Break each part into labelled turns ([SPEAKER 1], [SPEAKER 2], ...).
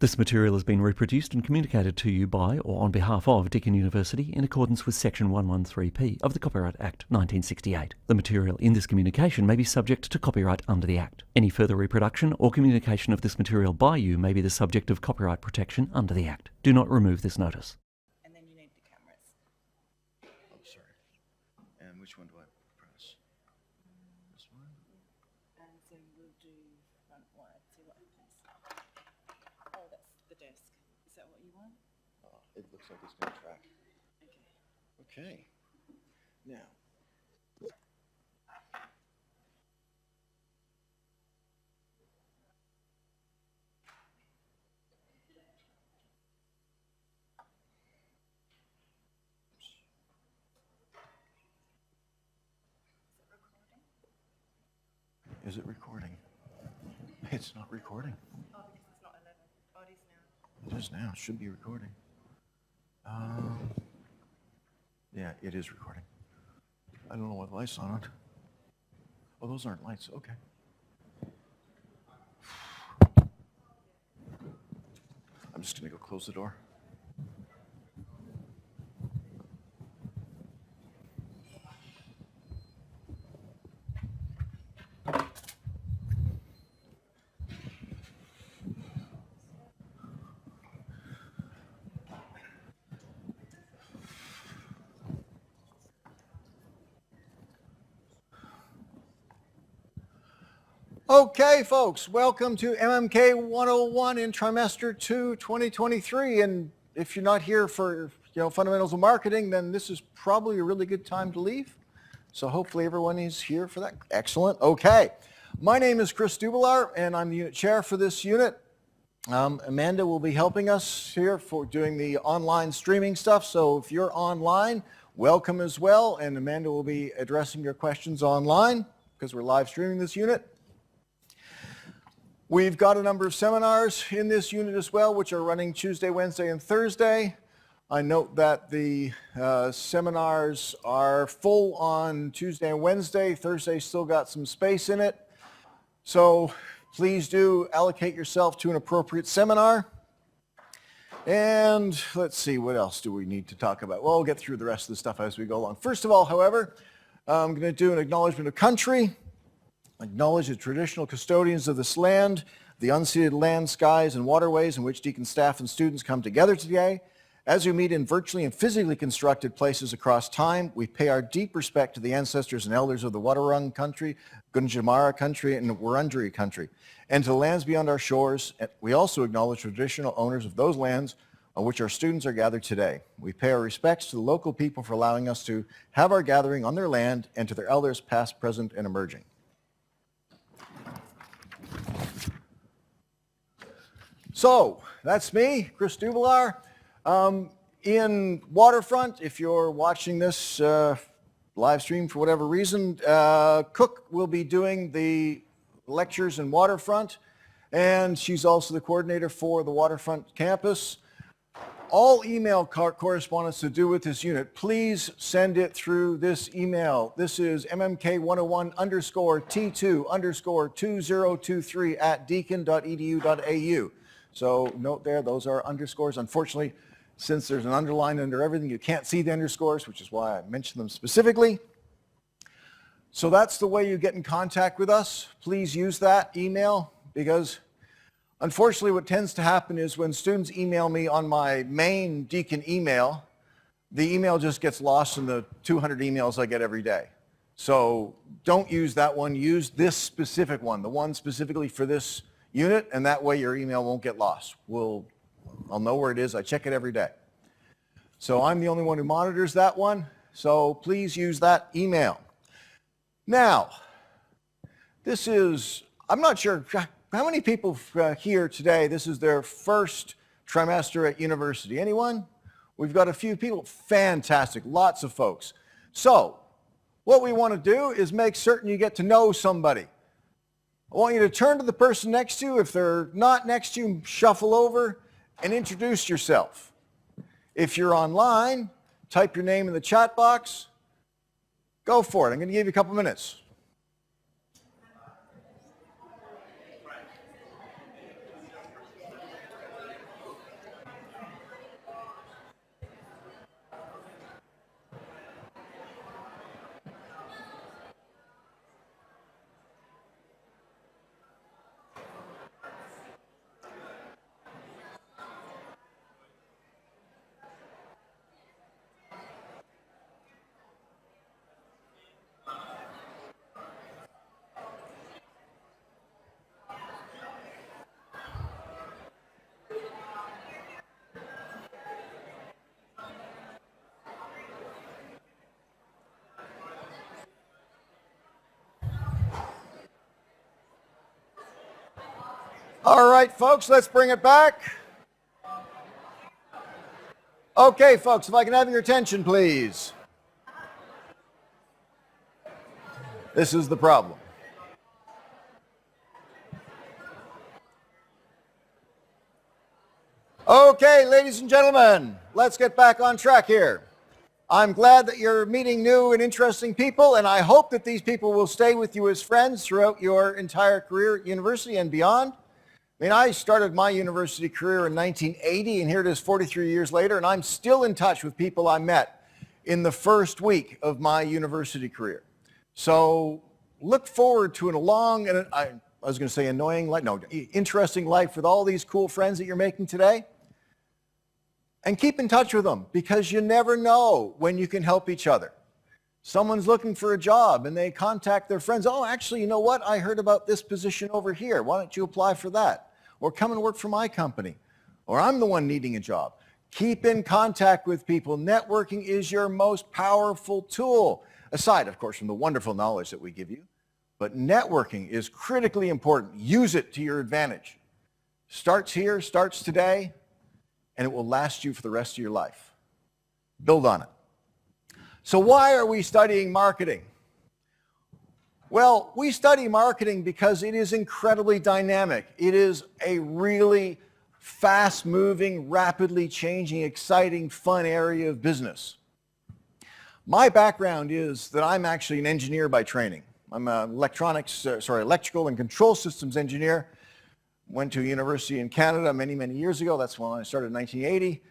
[SPEAKER 1] This material has been reproduced and communicated to you by or on behalf of Deakin University in accordance with Section 113P of the Copyright Act 1968. The material in this communication may be subject to copyright under the Act. Any further reproduction or communication of this material by you may be the subject of copyright protection under the Act. Do not remove this notice.
[SPEAKER 2] And then you need the cameras.
[SPEAKER 3] Oh, sorry. And which one do I press? This one?
[SPEAKER 2] And so we'll do front wide, see what happens. Oh, that's the desk. Is that what you want?
[SPEAKER 3] It looks like it's going to track.
[SPEAKER 2] Okay.
[SPEAKER 3] Okay. Now. Is it recording? It's not recording.
[SPEAKER 2] Oh, because it's not 11. Oh, it is now.
[SPEAKER 3] It is now. It should be recording. Yeah, it is recording. I don't know what lights on it. Oh, those aren't lights. Okay. I'm just going to go close the door. Okay, folks, welcome to MMK 101 in trimester 2, 2023. And if you're not here for fundamentals of marketing, then this is probably a really good time to leave. So hopefully everyone is here for that. Excellent. Okay. My name is Chris Dubelar, and I'm the unit chair for this unit. Amanda will be helping us here for doing the online streaming stuff. So if you're online, welcome as well. And Amanda will be addressing your questions online because we're live streaming this unit. We've got a number of seminars in this unit as well, which are running Tuesday, Wednesday, and Thursday. I note that the seminars are full on Tuesday and Wednesday. Thursday still got some space in it. So please do allocate yourself to an appropriate seminar. And let's see, what else do we need to talk about? Well, we'll get through the rest of the stuff as we go along. First of all, however, I'm going to do an acknowledgement of country. Acknowledge the traditional custodians of this land, the unceded land, skies, and waterways in which Deakin staff and students come together today. As we meet in virtually and physically constructed places across time, we pay our deep respect to the ancestors and elders of the Wadawurrung country, Gunditjmara country, and Wurundjeri country, and to the lands beyond our shores. We also acknowledge traditional owners of those lands on which our students are gathered today. We pay our respects to the local people for allowing us to have our gathering on their land and to their elders past, present, and emerging. So that's me, Chris Dubelar. In Waterfront, if you're watching this live stream for whatever reason, Cook will be doing the lectures in Waterfront, and she's also the coordinator for the Waterfront campus. All email correspondence to do with this unit, please send it through this email. This is mmk101_T2_2023 at deakin.edu.au. So note there, those are underscores. Unfortunately, since there's an underline under everything, you can't see the underscores, which is why I mentioned them specifically. So that's the way you get in contact with us. Please use that email, because unfortunately what tends to happen is when students email me on my main Deakin email, the email just gets lost in the 200 emails I get every day. So don't use that one. Use this specific one, the one specifically for this unit, and that way your email won't get lost. I'll know where it is. I check it every day. So I'm the only one who monitors that one, so please use that email. Now, I'm not sure how many people here today, this is their first trimester at university. Anyone? We've got a few people. Fantastic. Lots of folks. So what we want to do is make certain you get to know somebody. I want you to turn to the person next to you. If they're not next to you, shuffle over and introduce yourself. If you're online, type your name in the chat box. Go for it. I'm going to give you a couple minutes. All right, folks, let's bring it back. Okay, folks, if I can have your attention, please. This is the problem. Okay, ladies and gentlemen, let's get back on track here. I'm glad that you're meeting new and interesting people, and I hope that these people will stay with you as friends throughout your entire career at university and beyond. I mean, I started my university career in 1980, and here it is 43 years later, and I'm still in touch with people I met in the first week of my university career. So look forward to a long, and I was going to say annoying life, no, interesting life with all these cool friends that you're making today. And keep in touch with them, because you never know when you can help each other. Someone's looking for a job and they contact their friends. Oh, actually, you know what? I heard about this position over here. Why don't you apply for that? Or come and work for my company. Or I'm the one needing a job. Keep in contact with people. Networking is your most powerful tool, aside, of course, from the wonderful knowledge that we give you. But networking is critically important. Use it to your advantage. Starts here, starts today, and it will last you for the rest of your life. Build on it. So why are we studying marketing? Well, we study marketing because it is incredibly dynamic. It is a really fast-moving, rapidly changing, exciting, fun area of business. My background is that I'm actually an engineer by training. I'm an electrical and control systems engineer. Went to a university in Canada many, many years ago. That's when I started in 1980.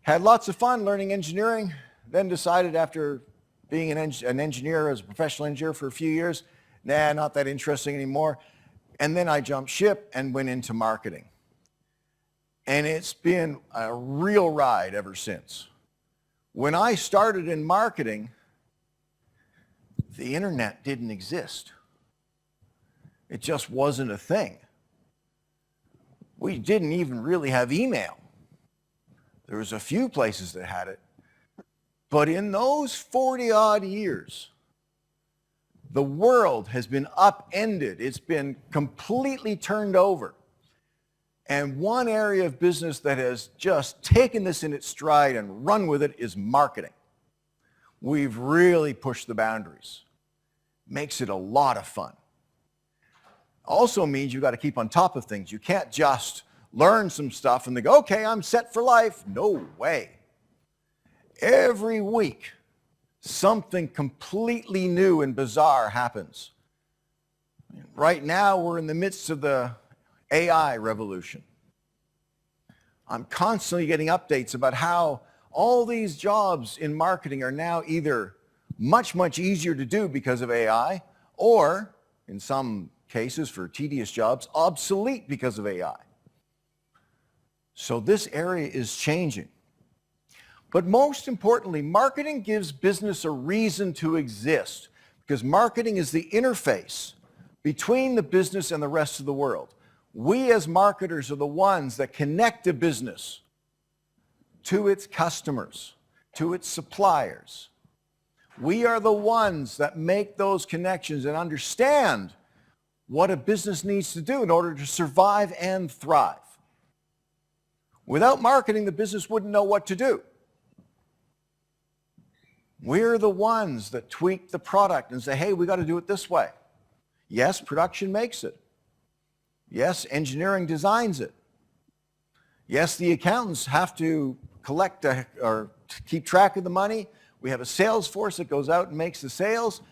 [SPEAKER 3] Had lots of fun learning engineering, then decided after being an engineer, as a professional engineer for a few years, nah, not that interesting anymore. And then I jumped ship and went into marketing. And it's been a real ride ever since. When I started in marketing, the internet didn't exist. It just wasn't a thing. We didn't even really have email. There was a few places that had it. But in those 40-odd years, the world has been upended. It's been completely turned over. And one area of business that has just taken this in its stride and run with it is marketing. We've really pushed the boundaries. Makes it a lot of fun. Also means you've got to keep on top of things. You can't just learn some stuff and then go, okay, I'm set for life. No way. Every week, something completely new and bizarre happens. Right now, we're in the midst of the AI revolution. I'm constantly getting updates about how all these jobs in marketing are now either much, much easier to do because of AI, or in some cases for tedious jobs, obsolete because of AI. So this area is changing. But most importantly, marketing gives business a reason to exist, because marketing is the interface between the business and the rest of the world. We as marketers are the ones that connect a business to its customers, to its suppliers. We are the ones that make those connections and understand what a business needs to do in order to survive and thrive. Without marketing, the business wouldn't know what to do. We're the ones that tweak the product and say, hey, we got to do it this way. Yes, production makes it. Yes, engineering designs it. Yes, the accountants have to collect or keep track of the money. We have a sales force that goes out and makes the sales.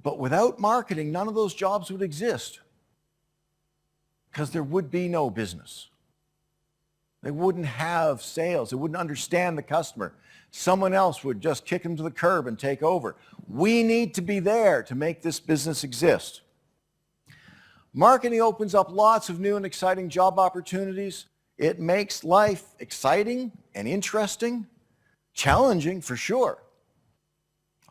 [SPEAKER 3] But without marketing, none of those jobs would exist, because there would be no business. They wouldn't have sales. They wouldn't understand the customer. Someone else would just kick them to the curb and take over. We need to be there to make this business exist. Marketing opens up lots of new and exciting job opportunities. It makes life exciting and interesting, challenging for sure.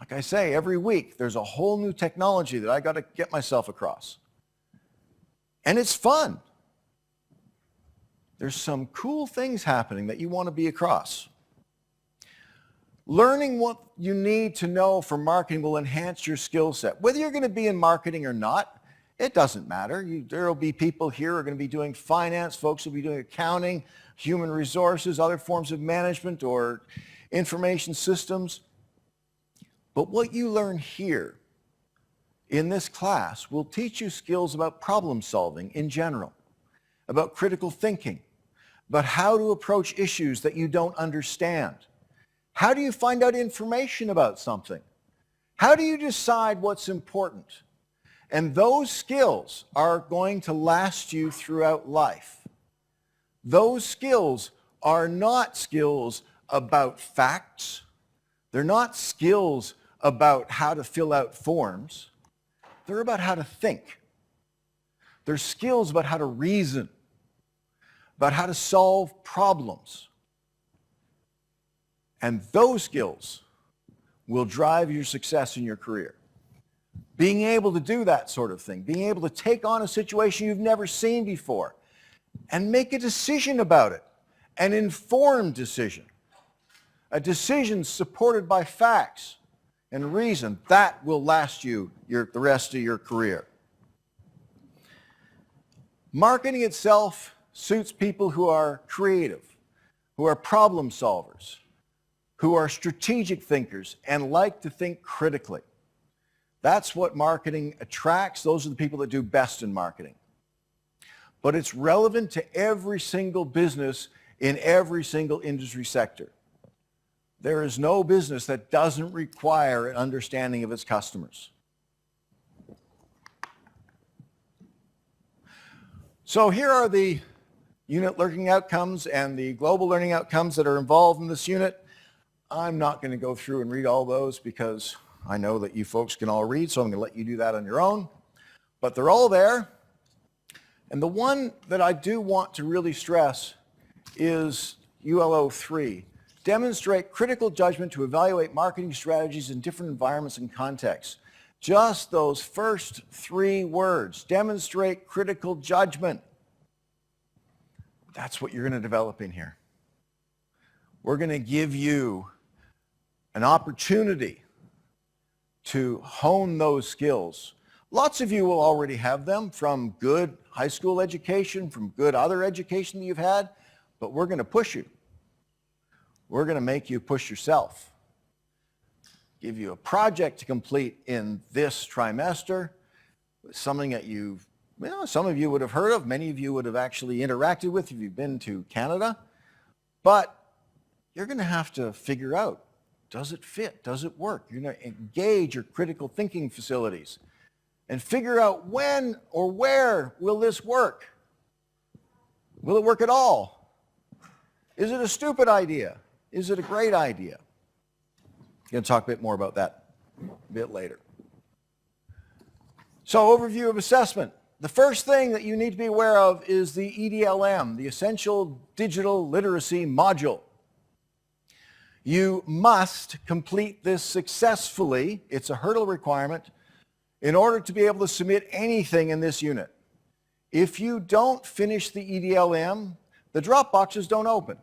[SPEAKER 3] Like I say, every week there's a whole new technology that I got to get myself across. And it's fun. There's some cool things happening that you want to be across. Learning what you need to know for marketing will enhance your skill set. Whether you're going to be in marketing or not, It doesn't matter. There will be people here who are going to be doing finance, folks will be doing accounting, human resources, other forms of management or information systems. But what you learn here in this class will teach you skills about problem solving in general, about critical thinking, about how to approach issues that you don't understand. How do you find out information about something? How do you decide what's important? And those skills are going to last you throughout life. Those skills are not skills about facts. They're not skills about how to fill out forms. They're about how to think. They're skills about how to reason, about how to solve problems. And those skills will drive your success in your career. Being able to do that sort of thing, being able to take on a situation you've never seen before and make a decision about it, an informed decision, a decision supported by facts and reason, that will last you the rest of your career. Marketing itself suits people who are creative, who are problem solvers, who are strategic thinkers and like to think critically. That's what marketing attracts. Those are the people that do best in marketing. But it's relevant to every single business in every single industry sector. There is no business that doesn't require an understanding of its customers. So here are the unit learning outcomes and the global learning outcomes that are involved in this unit. I'm not going to go through and read all those because I know that you folks can all read, so I'm going to let you do that on your own. But they're all there. And the one that I do want to really stress is ULO 3. Demonstrate critical judgment to evaluate marketing strategies in different environments and contexts. Just those first 3 words. Demonstrate critical judgment. That's what you're going to develop in here. We're going to give you an opportunity to hone those skills. Lots of you will already have them from good high school education, from good other education that you've had, but we're going to push you. We're going to make you push yourself. Give you a project to complete in this trimester, something that some of you would have heard of, many of you would have actually interacted with if you've been to Canada, but you're going to have to figure out, does it fit? Does it work? You're going to engage your critical thinking facilities and figure out when or where will this work? Will it work at all? Is it a stupid idea? Is it a great idea? I'm going to talk a bit more about that a bit later. So, overview of assessment. The first thing that you need to be aware of is the EDLM, the Essential Digital Literacy Module. You must complete this successfully. It's a hurdle requirement in order to be able to submit anything in this unit. If you don't finish the EDLM, the drop boxes don't open.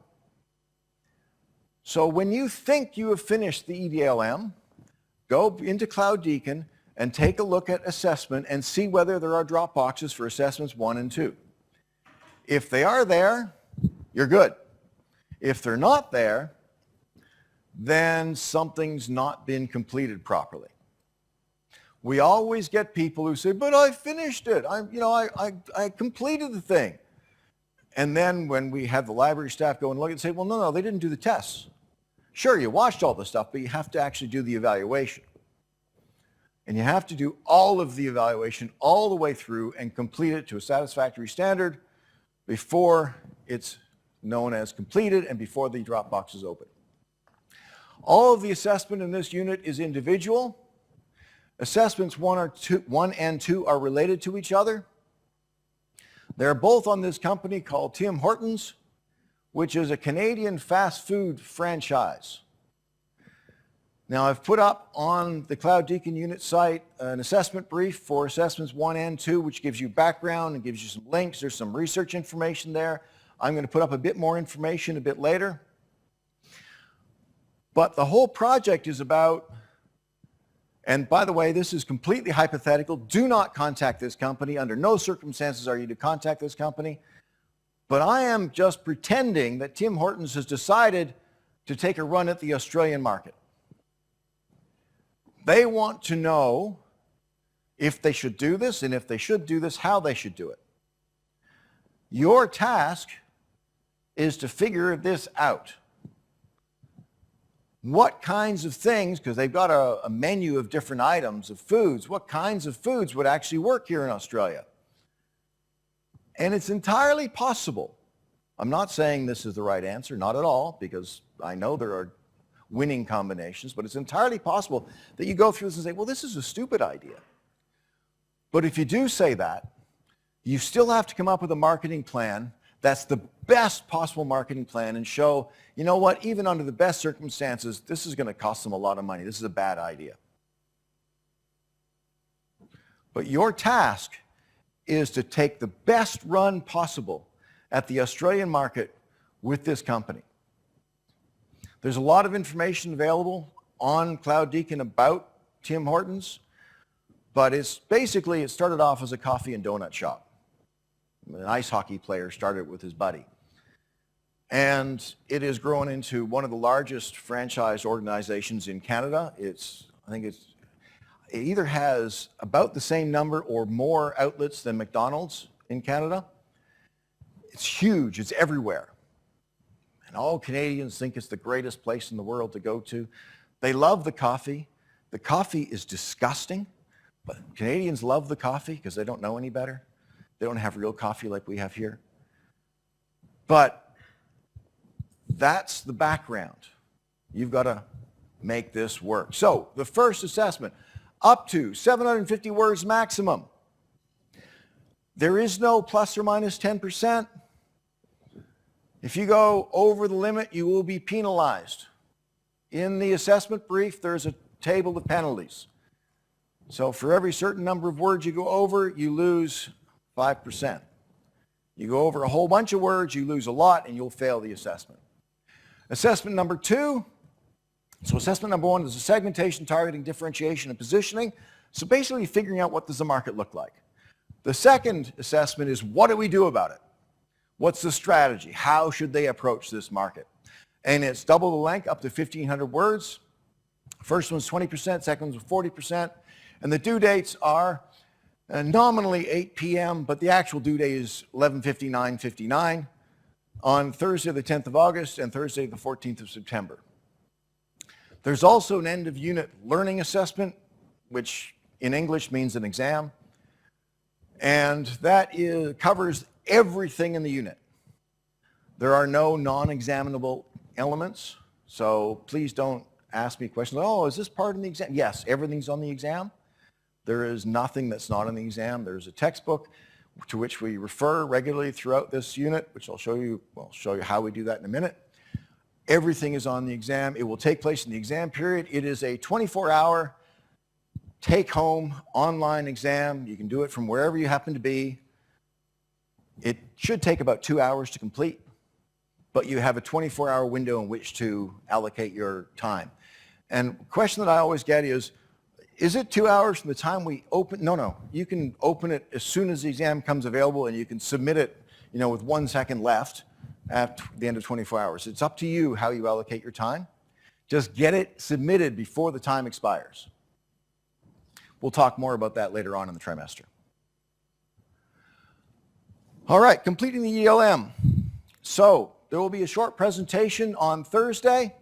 [SPEAKER 3] So when you think you have finished the EDLM, go into CloudDeacon and take a look at assessment and see whether there are drop boxes for assessments 1 and 2. If they are there, you're good. If they're not there, then something's not been completed properly. We always get people who say, but I finished it. I completed the thing. And then when we have the library staff go and look and say, well, no, they didn't do the tests. Sure, you watched all the stuff, but you have to actually do the evaluation. And you have to do all of the evaluation all the way through and complete it to a satisfactory standard before it's known as completed and before the drop box is open. All of the assessment in this unit is individual. Assessments 1 and 2 are related to each other. They're both on this company called Tim Hortons, which is a Canadian fast food franchise. Now, I've put up on the CloudDeacon unit site an assessment brief for assessments 1 and 2, which gives you background and gives you some links. There's some research information there. I'm going to put up a bit more information a bit later. But the whole project is about And by the way, this is completely hypothetical. Do not contact this company. Under no circumstances are you to contact this company. But I am just pretending that Tim Hortons has decided to take a run at the Australian market. They want to know if they should do this, and if they should do this, how they should do it. Your task is to figure this out. What kinds of things, because they've got a menu of different items of foods, what kinds of foods would actually work here in Australia? And it's entirely possible. I'm not saying this is the right answer, not at all, because I know there are winning combinations, but it's entirely possible that you go through this and say, well, this is a stupid idea. But if you do say that, you still have to come up with a marketing plan that's the best possible marketing plan and show, you know what, even under the best circumstances, this is going to cost them a lot of money. This is a bad idea. But your task is to take the best run possible at the Australian market with this company. There's a lot of information available on Cloud Deacon about Tim Hortons, but it's basically, it started off as a coffee and donut shop. An ice hockey player started with his buddy. And it has grown into one of the largest franchise organizations in Canada. It either has about the same number or more outlets than McDonald's in Canada. It's huge. It's everywhere. And all Canadians think it's the greatest place in the world to go to. They love the coffee. The coffee is disgusting, but Canadians love the coffee because they don't know any better. They don't have real coffee like we have here. But that's the background. You've got to make this work. So the first assessment, up to 750 words maximum. There is no plus or minus 10%. If you go over the limit, you will be penalized. In the assessment brief, there's a table of penalties. So for every certain number of words you go over, you lose 5%. You go over a whole bunch of words, you lose a lot, and you'll fail the assessment. Assessment number 2. So assessment number 1 is a segmentation, targeting, differentiation, and positioning. So basically figuring out what does the market look like. The second assessment is what do we do about it? What's the strategy? How should they approach this market? And it's double the length, up to 1,500 words. First one's 20%, second one's 40%. And the due dates are nominally 8 p.m., but the actual due date is 11:59:59 on Thursday the 10th of August and Thursday the 14th of September. There's also an end-of-unit learning assessment, which in English means an exam, and that covers everything in the unit. There are no non-examinable elements, so please don't ask me questions, oh, is this part of the exam? Yes, everything's on the exam. There is nothing that's not on the exam. There's a textbook to which we refer regularly throughout this unit, which I'll show you how we do that in a minute. Everything is on the exam. It will take place in the exam period. It is a 24-hour take-home online exam. You can do it from wherever you happen to be. It should take about 2 hours to complete, but you have a 24-hour window in which to allocate your time. And the question that I always get is it 2 hours from the time we open? No. You can open it as soon as the exam comes available, and you can submit it, with 1 second left at the end of 24 hours. It's up to you how you allocate your time. Just get it submitted before the time expires. We'll talk more about that later on in the trimester. All right, completing the ELM. So there will be a short presentation on Thursday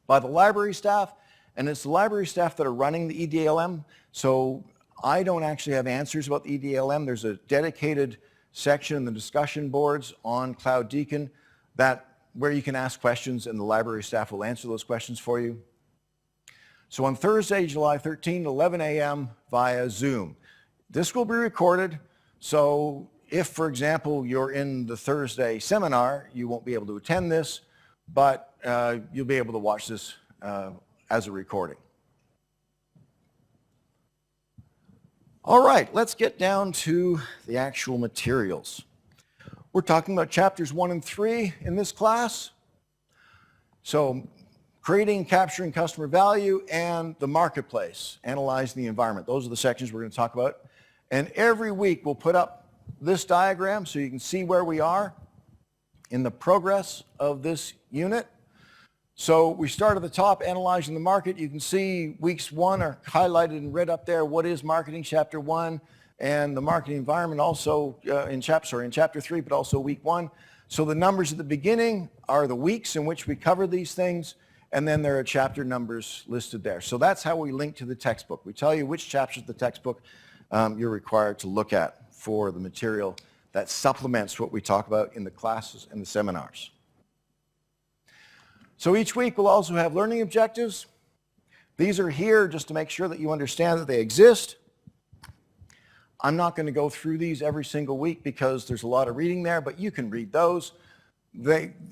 [SPEAKER 3] by the library staff. And it's the library staff that are running the EDLM, so I don't actually have answers about the EDLM. There's a dedicated section in the discussion boards on Cloud Deacon where you can ask questions, and the library staff will answer those questions for you. So on Thursday, July 13, 11 a.m. via Zoom. This will be recorded, so if, for example, you're in the Thursday seminar, you won't be able to attend this, but you'll be able to watch this as a recording. All right, let's get down to the actual materials. We're talking about chapters 1 and 3 in this class. So creating and capturing customer value, and the marketplace, analyzing the environment. Those are the sections we're going to talk about. And every week we'll put up this diagram so you can see where we are in the progress of this unit. So we start at the top, analyzing the market. You can see weeks 1 are highlighted in red up there. What is marketing, chapter 1, and the marketing environment also in chapter 3, but also week 1. So the numbers at the beginning are the weeks in which we cover these things, and then there are chapter numbers listed there. So that's how we link to the textbook. We tell you which chapters of the textbook you're required to look at for the material that supplements what we talk about in the classes and the seminars. So each week we'll also have learning objectives. These are here just to make sure that you understand that they exist. I'm not going to go through these every single week because there's a lot of reading there, but you can read those.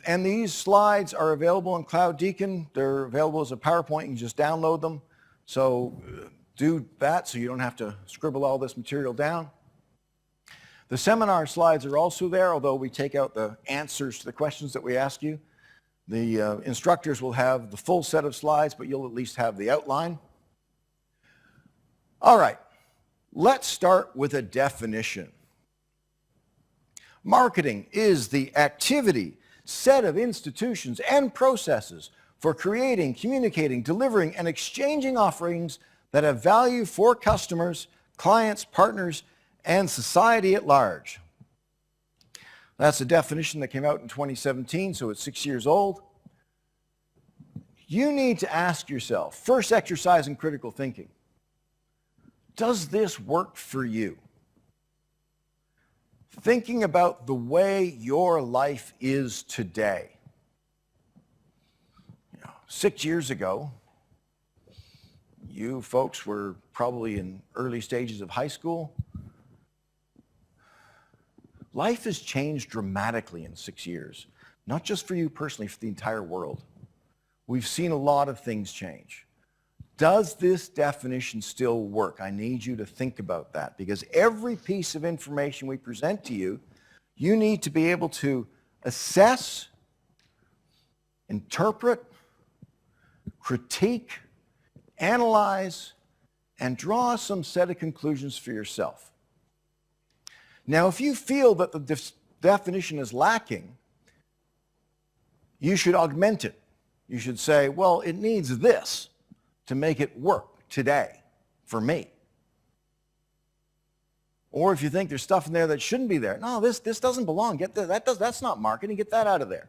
[SPEAKER 3] And these slides are available in Cloud Deacon. They're available as a PowerPoint. You can just download them. So do that so you don't have to scribble all this material down. The seminar slides are also there, although we take out the answers to the questions that we ask you. The instructors will have the full set of slides, but you'll at least have the outline. All right, let's start with a definition. Marketing is the activity, set of institutions and processes for creating, communicating, delivering, and exchanging offerings that have value for customers, clients, partners, and society at large. That's a definition that came out in 2017, so it's 6 years old. You need to ask yourself, first exercise in critical thinking, does this work for you? Thinking about the way your life is today. 6 years ago, you folks were probably in early stages of high school. Life has changed dramatically in 6 years, not just for you personally, for the entire world. We've seen a lot of things change. Does this definition still work? I need you to think about that because every piece of information we present to you, you need to be able to assess, interpret, critique, analyze, and draw some set of conclusions for yourself. Now, if you feel that the definition is lacking, you should augment it. You should say, well, it needs this to make it work today for me. Or if you think there's stuff in there that shouldn't be there, no, this doesn't belong. Get that's not marketing. Get that out of there.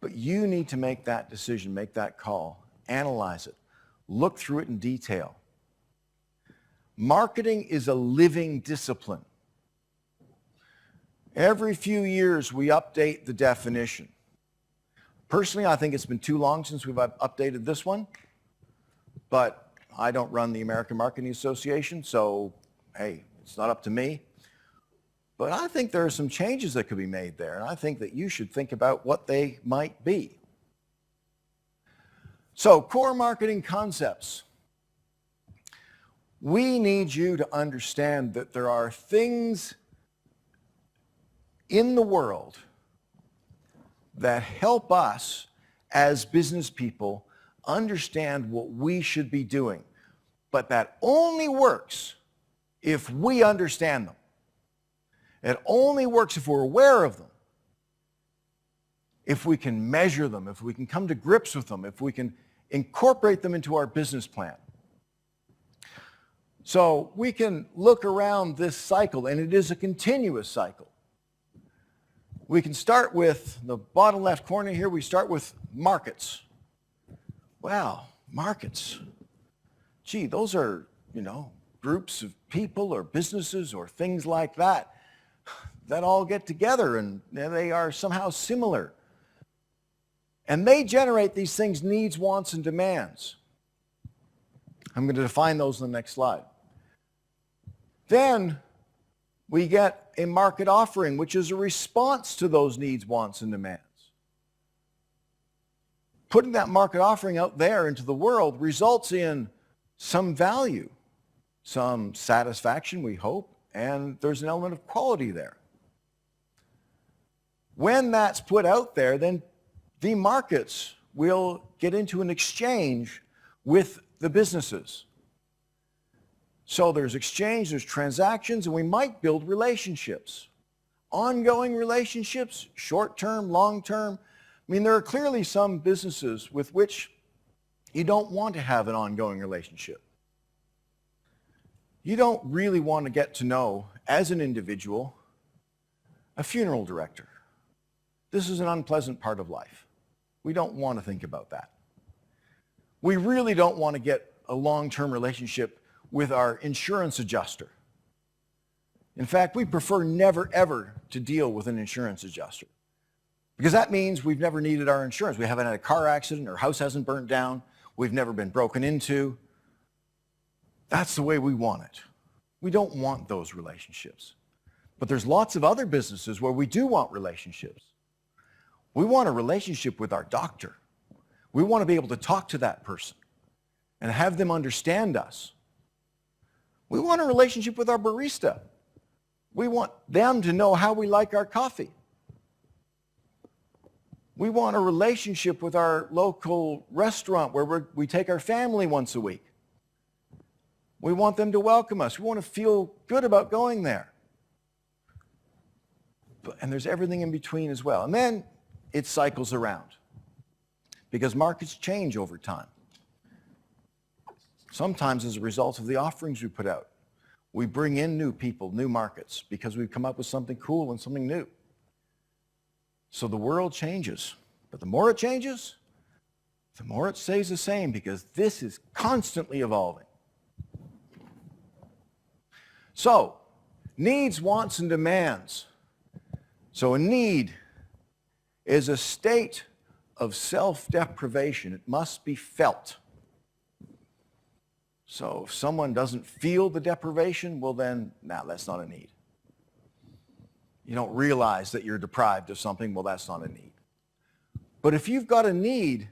[SPEAKER 3] But you need to make that decision, make that call, analyze it, look through it in detail. Marketing is a living discipline. Every few years we update the definition. Personally, I think it's been too long since we've updated this one, but I don't run the American Marketing Association, so hey, it's not up to me. But I think there are some changes that could be made there, and I think that you should think about what they might be. So, core marketing concepts. We need you to understand that there are things in the world that help us as business people understand what we should be doing. But that only works if we understand them. It only works if we're aware of them, if we can measure them, if we can come to grips with them, if we can incorporate them into our business plan. So we can look around this cycle, and it is a continuous cycle. We can start with the bottom left corner here. We start with markets. Wow, markets. Gee, those are, groups of people or businesses or things like that all get together and they are somehow similar. And they generate these things, needs, wants, and demands. I'm going to define those in the next slide. Then we get a market offering, which is a response to those needs, wants, and demands. Putting that market offering out there into the world results in some value, some satisfaction, we hope, and there's an element of quality there. When that's put out there, then the markets will get into an exchange with the businesses. So there's exchange, there's transactions, and we might build relationships. Ongoing relationships, short-term, long-term. I mean, there are clearly some businesses with which you don't want to have an ongoing relationship. You don't really want to get to know, as an individual, a funeral director. This is an unpleasant part of life. We don't want to think about that. We really don't want to get a long-term relationship with our insurance adjuster. In fact, we prefer never, ever to deal with an insurance adjuster, because that means we've never needed our insurance. We haven't had a car accident, our house hasn't burnt down, we've never been broken into. That's the way we want it. We don't want those relationships. But there's lots of other businesses where we do want relationships. We want a relationship with our doctor. We want to be able to talk to that person and have them understand us. We want a relationship with our barista. We want them to know how we like our coffee. We want a relationship with our local restaurant where we take our family once a week. We want them to welcome us. We want to feel good about going there. And there's everything in between as well. And then it cycles around, because markets change over time. Sometimes as a result of the offerings we put out, we bring in new people, new markets, because we've come up with something cool and something new. So the world changes. But the more it changes, the more it stays the same, because this is constantly evolving. So, needs, wants, and demands. So a need is a state of self-deprivation. It must be felt. So if someone doesn't feel the deprivation, well then, that's not a need. You don't realize that you're deprived of something, well, that's not a need. But if you've got a need,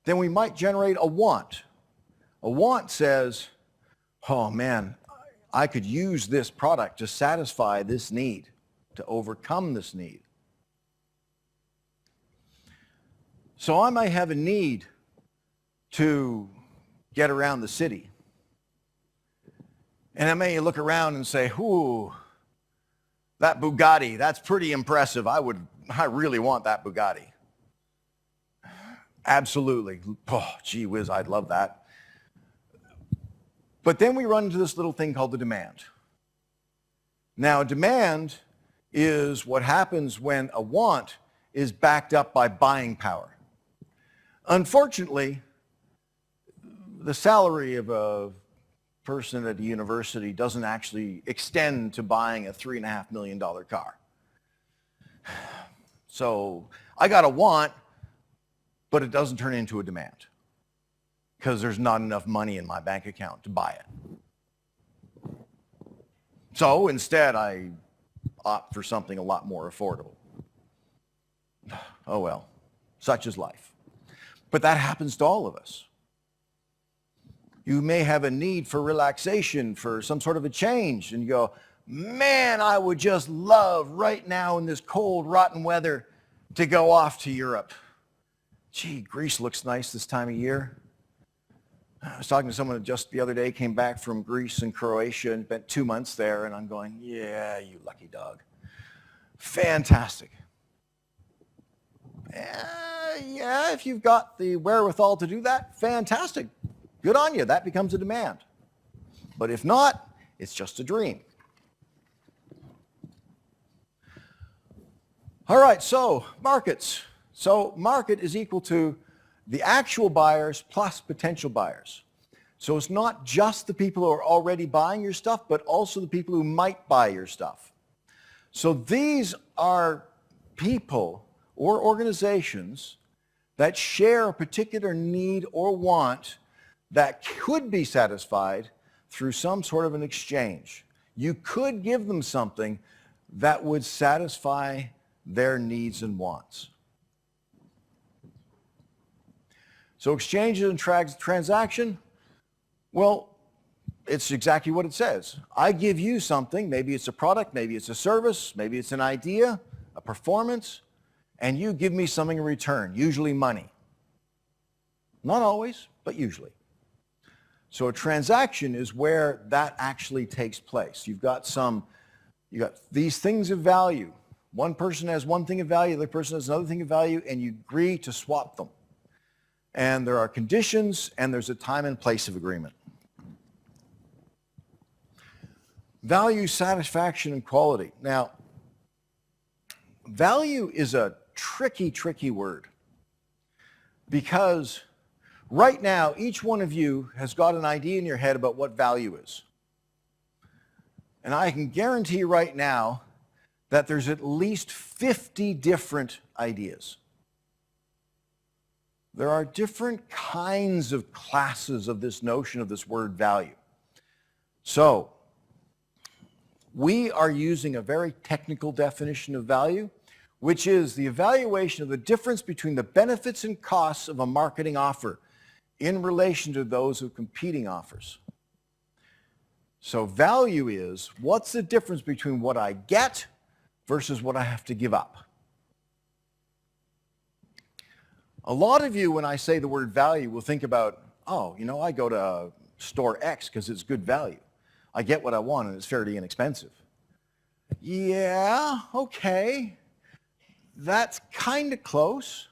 [SPEAKER 3] then we might generate a want. A want says, oh man, I could use this product to satisfy this need, to overcome this need. So I might have a need to get around the city. And I may look around and say, ooh, that Bugatti, that's pretty impressive. I really want that Bugatti. Absolutely. Oh, gee whiz, I'd love that. But then we run into this little thing called the demand. Now, demand is what happens when a want is backed up by buying power. Unfortunately, the salary of a person at a university doesn't actually extend to buying a $3.5 million car. So I got a want, but it doesn't turn into a demand because there's not enough money in my bank account to buy it. So instead, I opt for something a lot more affordable. Oh well, such is life. But that happens to all of us. You may have a need for relaxation, for some sort of a change, and you go, man, I would just love right now in this cold, rotten weather to go off to Europe. Gee, Greece looks nice this time of year. I was talking to someone just the other day, came back from Greece and Croatia and spent 2 months there, and I'm going, yeah, you lucky dog. Fantastic. Yeah, if you've got the wherewithal to do that, fantastic. Good on you. That becomes a demand. But if not, it's just a dream. All right, so markets. So market is equal to the actual buyers plus potential buyers. So it's not just the people who are already buying your stuff, but also the people who might buy your stuff. So these are people or organizations that share a particular need or want that could be satisfied through some sort of an exchange. You could give them something that would satisfy their needs and wants. So exchanges and transaction, well, it's exactly what it says. I give you something, maybe it's a product, maybe it's a service, maybe it's an idea, a performance, and you give me something in return, usually money. Not always, but usually. So a transaction is where that actually takes place. You've got these things of value. One person has one thing of value, the other person has another thing of value, and you agree to swap them. And there are conditions, and there's a time and place of agreement. Value, satisfaction, and quality. Now, value is a tricky word because right now, each one of you has got an idea in your head about what value is. And I can guarantee you right now that there's at least 50 different ideas. There are different kinds of classes of this notion of this word value. So, we are using a very technical definition of value, which is the evaluation of the difference between the benefits and costs of a marketing offer in relation to those of competing offers. So value is, what's the difference between what I get versus what I have to give up? A lot of you, when I say the word value, will think about, oh, you know, I go to store X because it's good value. I get what I want and it's fairly inexpensive. Yeah, okay. That's kind of close,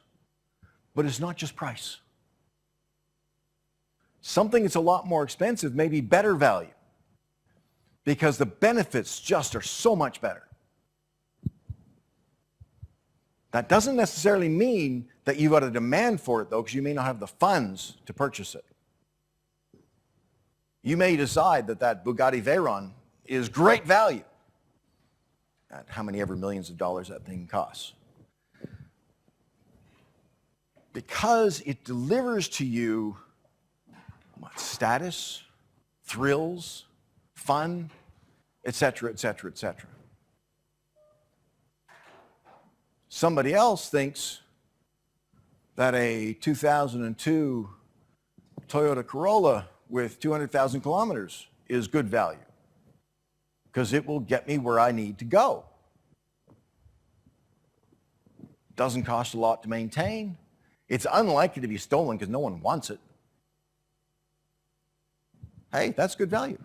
[SPEAKER 3] but it's not just price. Something that's a lot more expensive may be better value because the benefits just are so much better. That doesn't necessarily mean that you've got a demand for it, though, because you may not have the funds to purchase it. You may decide that that Bugatti Veyron is great value at how many ever millions of dollars that thing costs. Because it delivers to you status, thrills, fun, etc., etc., etc. Somebody else thinks that a 2002 Toyota Corolla with 200,000 kilometers is good value because it will get me where I need to go. Doesn't cost a lot to maintain. It's unlikely to be stolen because no one wants it. Hey, that's good value.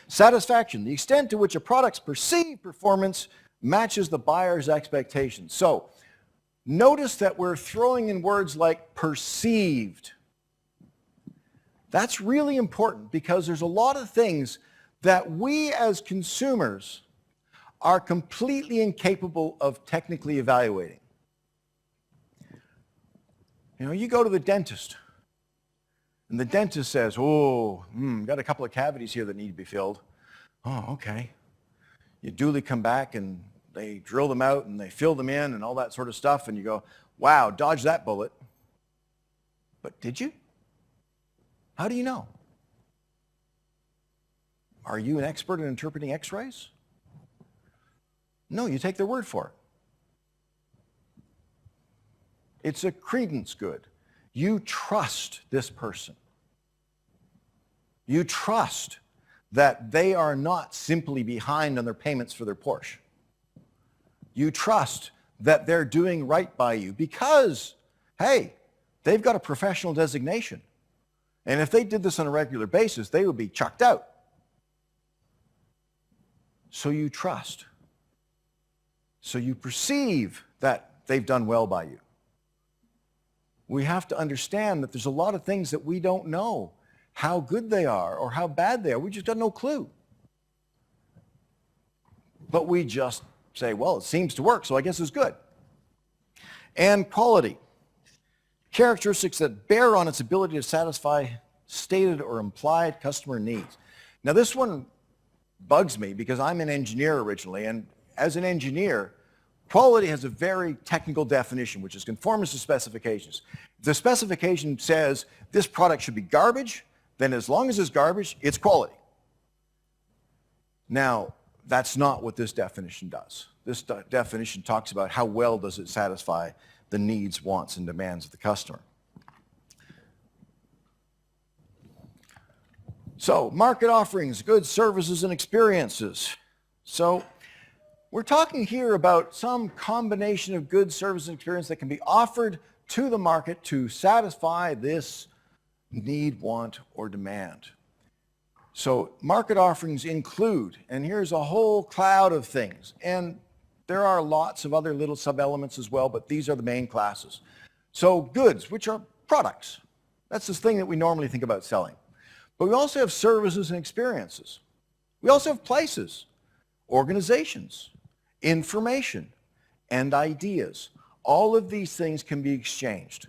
[SPEAKER 3] Satisfaction, the extent to which a product's perceived performance matches the buyer's expectations. So, notice that we're throwing in words like perceived. That's really important because there's a lot of things that we as consumers are completely incapable of technically evaluating. You know, you go to the dentist, and the dentist says, oh, got a couple of cavities here that need to be filled. Oh, okay. You duly come back, and they drill them out, and they fill them in, and all that sort of stuff, and you go, wow, dodge that bullet. But did you? How do you know? Are you an expert in interpreting x-rays? No, you take their word for it. It's a credence good. You trust this person. You trust that they are not simply behind on their payments for their Porsche. You trust that they're doing right by you because, hey, they've got a professional designation. And if they did this on a regular basis, they would be chucked out. So you trust. So you perceive that they've done well by you. We have to understand that there's a lot of things that we don't know how good they are or how bad they are. We just got no clue. But we just say, well, it seems to work, so I guess it's good. And quality. Characteristics that bear on its ability to satisfy stated or implied customer needs. Now this one bugs me because I'm an engineer originally, and as an engineer, quality has a very technical definition, which is conformance to specifications. If the specification says this product should be garbage, then as long as it's garbage, it's quality. Now, that's not what this definition does. This definition talks about how well does it satisfy the needs, wants, and demands of the customer. So, market offerings, goods, services, and experiences. So, We're talking here about some combination of goods, services, and experience that can be offered to the market to satisfy this need, want, or demand. So market offerings include, and here's a whole cloud of things, and there are lots of other little sub-elements as well, but these are the main classes. So goods, which are products. That's this thing that we normally think about selling. But we also have services and experiences. We also have places, organizations, information, and ideas. All of these things can be exchanged.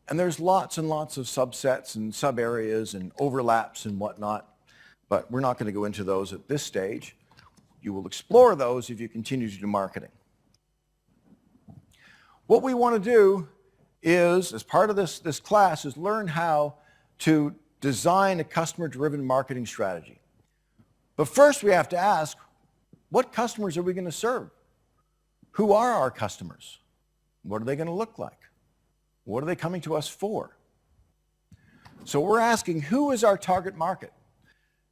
[SPEAKER 3] And there's lots and lots of subsets and sub-areas and overlaps and whatnot, but we're not going to go into those at this stage. You will explore those if you continue to do marketing. What we want to do is, as part of this class, is learn how to design a customer-driven marketing strategy. But first we have to ask, what customers are we going to serve? Who are our customers? What are they going to look like? What are they coming to us for? So we're asking, who is our target market?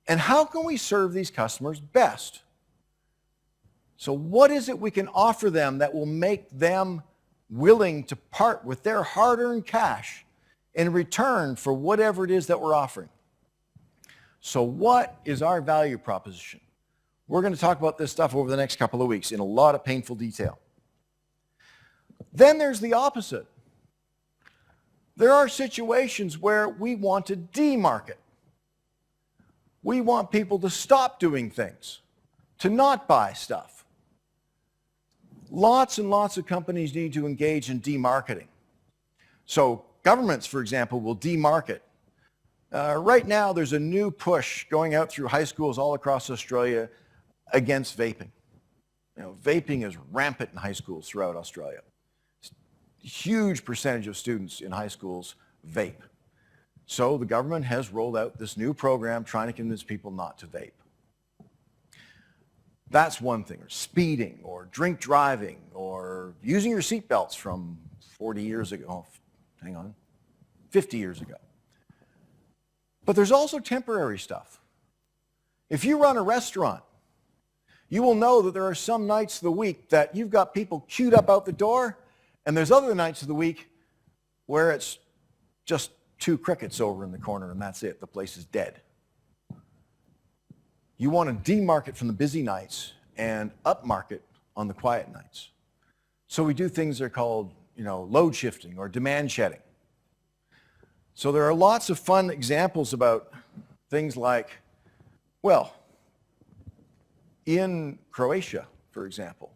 [SPEAKER 3] And how can we serve these customers best? So what is it we can offer them that will make them willing to part with their hard-earned cash in return for whatever it is that we're offering? So what is our value proposition? We're going to talk about this stuff over the next couple of weeks in a lot of painful detail. Then there's the opposite. There are situations where we want to demarket. We want people to stop doing things, to not buy stuff. Lots and lots of companies need to engage in demarketing. So governments, for example, will demarket. Right now, there's a new push going out through high schools all across Australia against vaping. Vaping is rampant in high schools throughout Australia. Huge percentage of students in high schools vape. So the government has rolled out this new program trying to convince people not to vape. That's one thing. Or speeding, or drink driving, or using your seatbelts from 40 years ago. 50 years ago. But there's also temporary stuff. If you run a restaurant, you will know that there are some nights of the week that you've got people queued up out the door, and there's other nights of the week where it's just 2 crickets over in the corner and that's it. The place is dead. You want to demarket from the busy nights and upmarket on the quiet nights. So we do things that are called, load shifting or demand shedding. So there are lots of fun examples about things like, in Croatia, for example,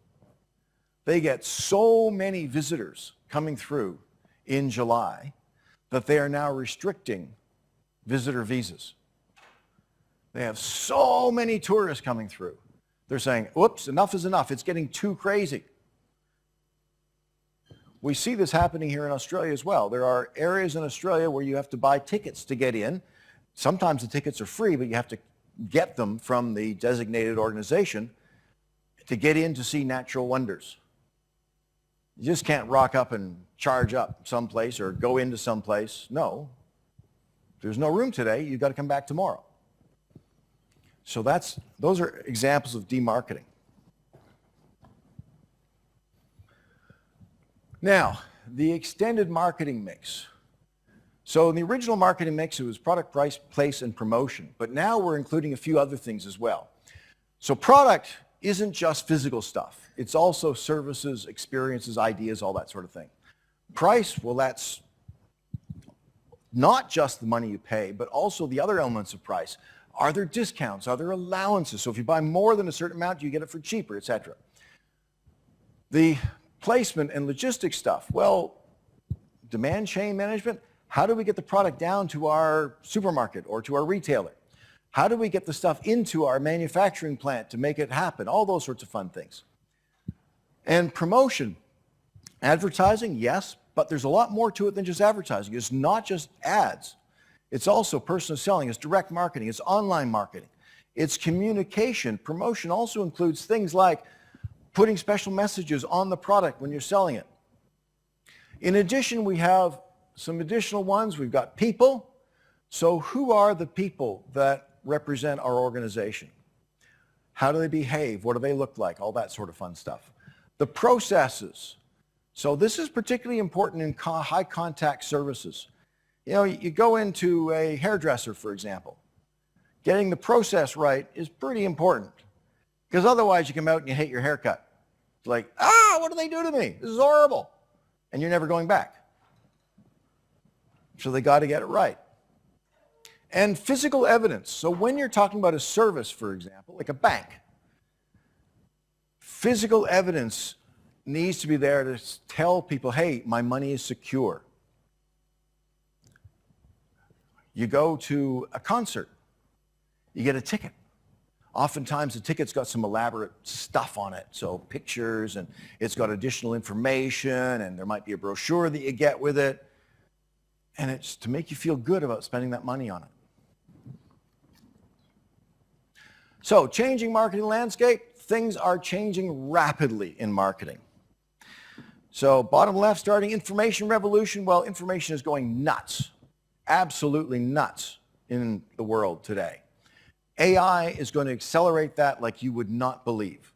[SPEAKER 3] they get so many visitors coming through in July that they are now restricting visitor visas. They have so many tourists coming through. They're saying, whoops, enough is enough. It's getting too crazy. We see this happening here in Australia as well. There are areas in Australia where you have to buy tickets to get in. Sometimes the tickets are free, but you have to get them from the designated organization to get in to see natural wonders. You just can't rock up and charge up someplace or go into someplace. No. If there's no room today, you've got to come back tomorrow. So those are examples of demarketing. Now, the extended marketing mix. So in the original marketing mix, it was product, price, place, and promotion. But now we're including a few other things as well. So product isn't just physical stuff. It's also services, experiences, ideas, all that sort of thing. Price, that's not just the money you pay, but also the other elements of price. Are there discounts? Are there allowances? So if you buy more than a certain amount, you get it for cheaper, etc. The placement and logistics stuff, demand chain management, how do we get the product down to our supermarket or to our retailer? How do we get the stuff into our manufacturing plant to make it happen? All those sorts of fun things. And promotion. Advertising, yes, but there's a lot more to it than just advertising. It's not just ads. It's also personal selling. It's direct marketing. It's online marketing. It's communication. Promotion also includes things like putting special messages on the product when you're selling it. In addition, we have some additional ones. We've got people. So who are the people that represent our organization? How do they behave? What do they look like? All that sort of fun stuff. The processes. So this is particularly important in high contact services. You know, you go into a hairdresser, for example. Getting the process right is pretty important, because otherwise you come out and you hate your haircut. It's like, what do they do to me? This is horrible. And you're never going back. So they got to get it right. And physical evidence. So when you're talking about a service, for example, like a bank, physical evidence needs to be there to tell people, hey, my money is secure. You go to a concert, you get a ticket. Oftentimes the ticket's got some elaborate stuff on it, so pictures, and it's got additional information, and there might be a brochure that you get with it, and it's to make you feel good about spending that money on it. So, changing marketing landscape, things are changing rapidly in marketing. So, bottom left, starting information revolution. Well, information is going nuts, absolutely nuts in the world today. AI is going to accelerate that like you would not believe.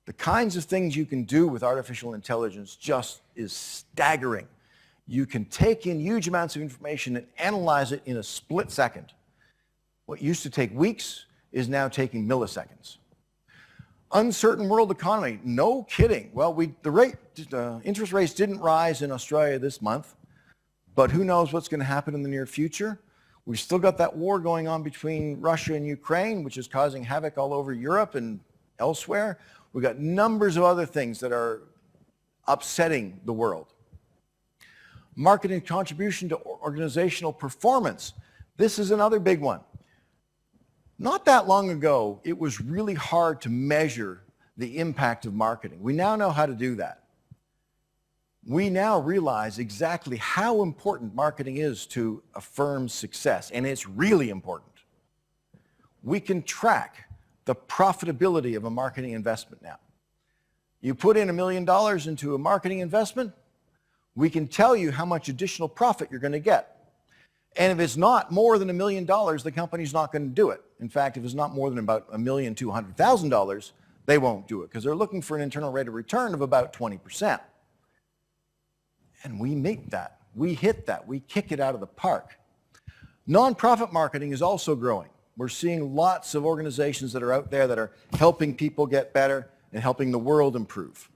[SPEAKER 3] The kinds of things you can do with artificial intelligence just is staggering. You can take in huge amounts of information and analyze it in a split second. What used to take weeks is now taking milliseconds. Uncertain world economy, no kidding. Well, the interest rates didn't rise in Australia this month, but who knows what's going to happen in the near future. We've still got that war going on between Russia and Ukraine, which is causing havoc all over Europe and elsewhere. We've got numbers of other things that are upsetting the world. Marketing contribution to organizational performance. This is another big one. Not that long ago, it was really hard to measure the impact of marketing. We now know how to do that. We now realize exactly how important marketing is to a firm's success, and it's really important. We can track the profitability of a marketing investment now. You put in $1 million into a marketing investment, we can tell you how much additional profit you're going to get. And if it's not more than $1 million, the company's not going to do it. In fact, if it's not more than about $1,200,000, they won't do it, because they're looking for an internal rate of return of about 20%. And we make that. We hit that. We kick it out of the park. Nonprofit marketing is also growing. We're seeing lots of organizations that are out there that are helping people get better and helping the world improve.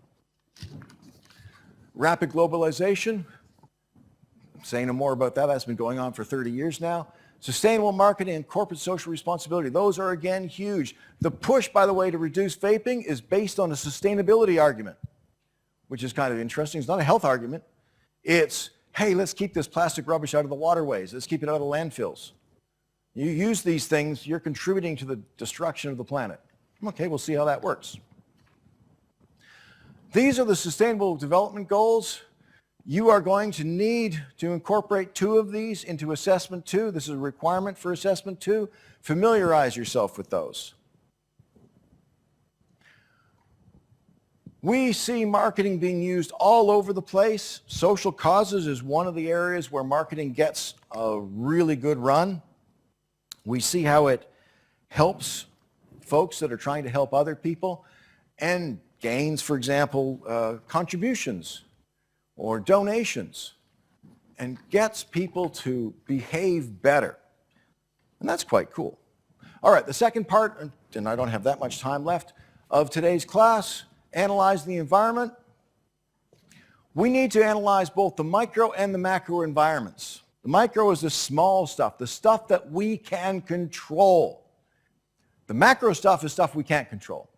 [SPEAKER 3] Rapid globalization. I'm saying no more about that. That's been going on for 30 years now. Sustainable marketing and corporate social responsibility. Those are, again, huge. The push, by the way, to reduce vaping is based on a sustainability argument, which is kind of interesting. It's not a health argument. It's, hey, let's keep this plastic rubbish out of the waterways. Let's keep it out of landfills. You use these things, you're contributing to the destruction of the planet. Okay, we'll see how that works. These are the Sustainable Development Goals. You are going to need to incorporate 2 of these into Assessment 2. This is a requirement for Assessment 2. Familiarize yourself with those. We see marketing being used all over the place. Social causes is one of the areas where marketing gets a really good run. We see how it helps folks that are trying to help other people, and gains, for example, contributions or donations, and gets people to behave better. And that's quite cool. All right, the second part, and I don't have that much time left, of today's class, analyze the environment. We need to analyze both the micro and the macro environments. The micro is the small stuff, the stuff that we can control. The macro stuff is stuff we can't control.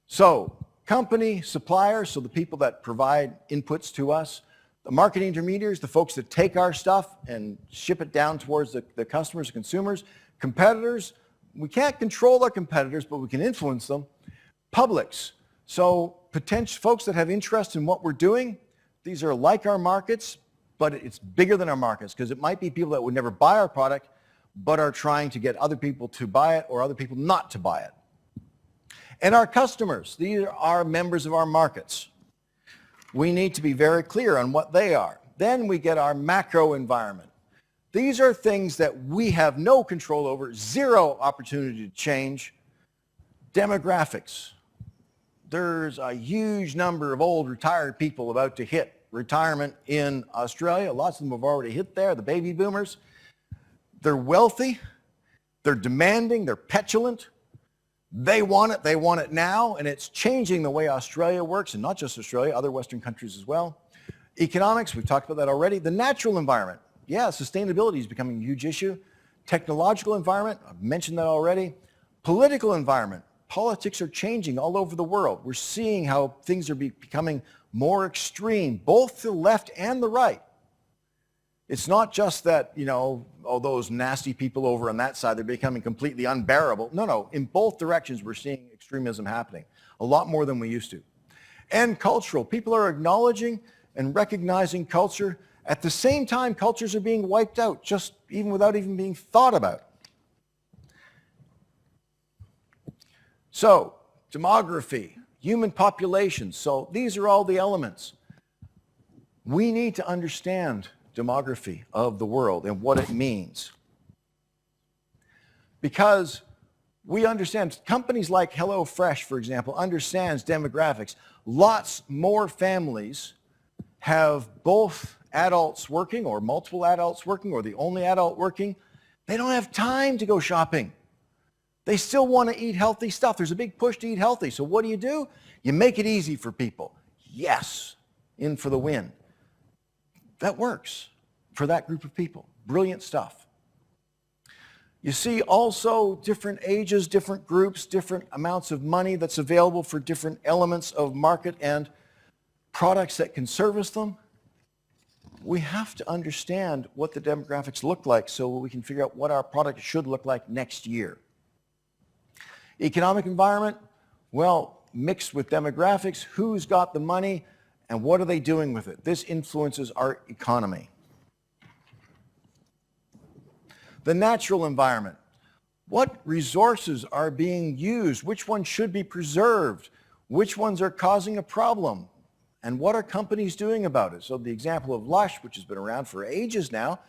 [SPEAKER 3] So, company, suppliers, so the people that provide inputs to us, the marketing intermediaries, the folks that take our stuff and ship it down towards the customers and consumers, competitors, we can't control our competitors, but we can influence them. Publics, so potential folks that have interest in what we're doing, these are like our markets, but it's bigger than our markets, because it might be people that would never buy our product, but are trying to get other people to buy it or other people not to buy it. And our customers, these are members of our markets. We need to be very clear on what they are. Then we get our macro environment. These are things that we have no control over, zero opportunity to change. Demographics. There's a huge number of old retired people about to hit retirement in Australia. Lots of them have already hit there, the baby boomers. They're wealthy, they're demanding, they're petulant. They want it now, and it's changing the way Australia works, and not just Australia, other Western countries as well. Economics, we've talked about that already. The natural environment, yeah, sustainability is becoming a huge issue. Technological environment, I've mentioned that already. Political environment, politics are changing all over the world. We're seeing how things are becoming more extreme, both to the left and the right. It's not just that, oh, those nasty people over on that side, they're becoming completely unbearable. No, in both directions we're seeing extremism happening, a lot more than we used to. And cultural, people are acknowledging and recognizing culture. At the same time, cultures are being wiped out, just even without even being thought about. So, demography, human populations, so these are all the elements. We need to understand demography of the world and what it means. Because we understand, companies like HelloFresh, for example, understands demographics. Lots more families have both adults working or multiple adults working or the only adult working. They don't have time to go shopping. They still want to eat healthy stuff. There's a big push to eat healthy. So what do? You make it easy for people. Yes, in for the win. That works for that group of people. Brilliant stuff. You see also different ages, different groups, different amounts of money that's available for different elements of market and products that can service them. We have to understand what the demographics look like so we can figure out what our product should look like next year. Economic environment, well, mixed with demographics, who's got the money and what are they doing with it? This influences our economy. The natural environment, what resources are being used? Which ones should be preserved? Which ones are causing a problem? And what are companies doing about it? So the example of Lush, which has been around for ages now,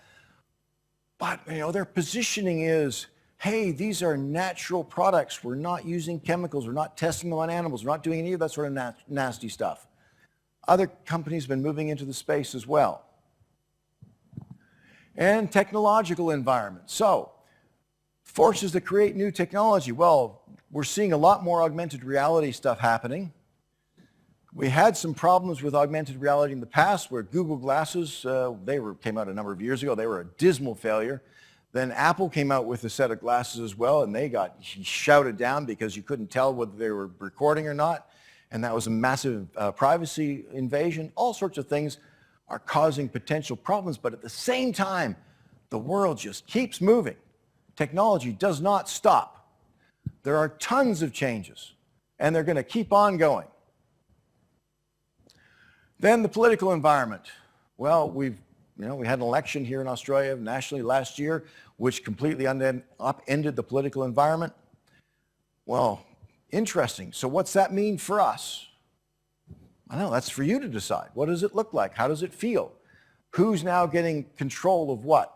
[SPEAKER 3] but their positioning is, hey, these are natural products. We're not using chemicals. We're not testing them on animals. We're not doing any of that sort of nasty stuff. Other companies have been moving into the space as well. And technological environment. So, forces that create new technology. Well, we're seeing a lot more augmented reality stuff happening. We had some problems with augmented reality in the past where Google Glasses, came out a number of years ago. They were a dismal failure. Then Apple came out with a set of glasses as well, and they got shouted down because you couldn't tell whether they were recording or not. And that was a massive privacy invasion. All sorts of things are causing potential problems, but at the same time, the world just keeps moving. Technology does not stop. There are tons of changes, and they're going to keep on going. Then the political environment. Well, we had an election here in Australia nationally last year, which completely upended the political environment. Well, interesting. So what's that mean for us? I don't know, that's for you to decide. What does it look like? How does it feel? Who's now getting control of what?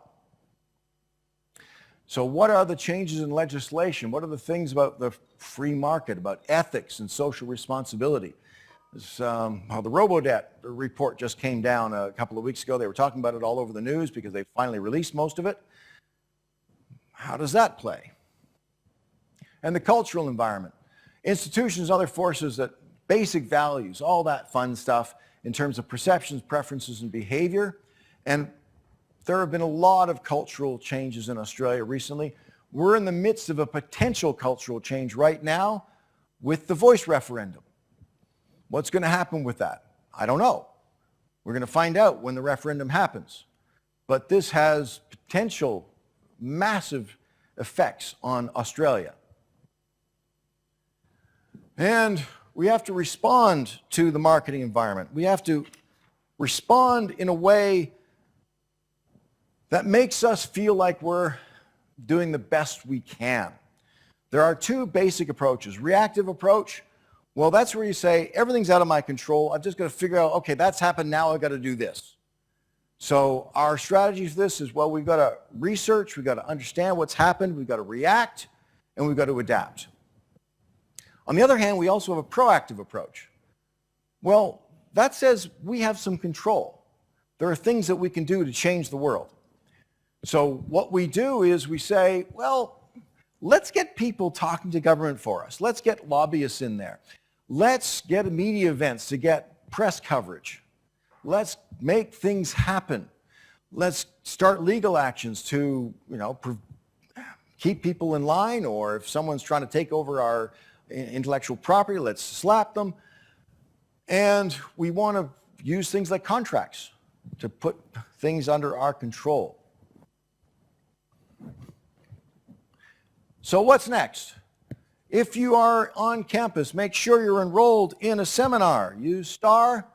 [SPEAKER 3] So what are the changes in legislation? What are the things about the free market, about ethics and social responsibility? The Robodebt report just came down a couple of weeks ago. They were talking about it all over the news because they finally released most of it. How does that play? And the cultural environment. Institutions, other forces that basic values, all that fun stuff in terms of perceptions, preferences, and behavior. And there have been a lot of cultural changes in Australia recently. We're in the midst of a potential cultural change right now with the voice referendum. What's going to happen with that? I don't know. We're going to find out when the referendum happens. But this has potential massive effects on Australia. And we have to respond to the marketing environment. We have to respond in a way that makes us feel like we're doing the best we can. There are two basic approaches. Reactive approach, well, that's where you say, everything's out of my control. I've just got to figure out, okay, that's happened, now I've got to do this. So our strategy for this is, well, we've got to research, we've got to understand what's happened, we've got to react, and we've got to adapt. On the other hand, we also have a proactive approach. Well, that says we have some control. There are things that we can do to change the world. So what we do is we say, well, let's get people talking to government for us. Let's get lobbyists in there. Let's get media events to get press coverage. Let's make things happen. Let's start legal actions to, keep people in line, or if someone's trying to take over our intellectual property, let's slap them. And we want to use things like contracts to put things under our control. So what's next? If you are on campus, make sure you're enrolled in a seminar. Use STAR.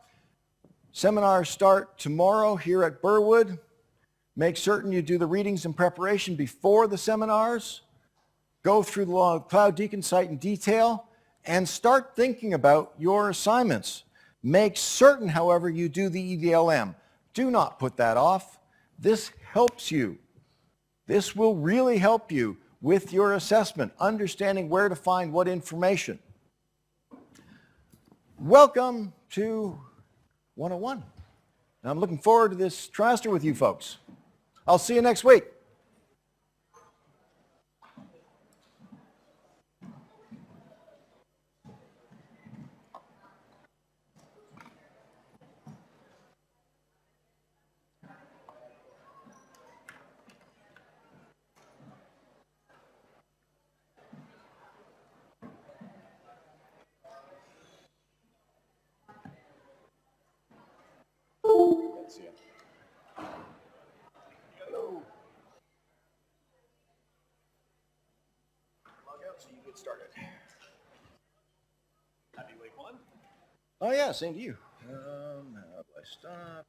[SPEAKER 3] Seminars start tomorrow here at Burwood. Make certain you do the readings and preparation before the seminars. Go through the Cloud Deacon site in detail and start thinking about your assignments. Make certain, however, you do the EDLM. Do not put that off. This helps you. This will really help you with your assessment, understanding where to find what information. Welcome to 101. And I'm looking forward to this trimester with you folks. I'll see you next week. That's it. Hello. Log out so you get started. Happy week one. Oh yeah, same to you. How do I stop?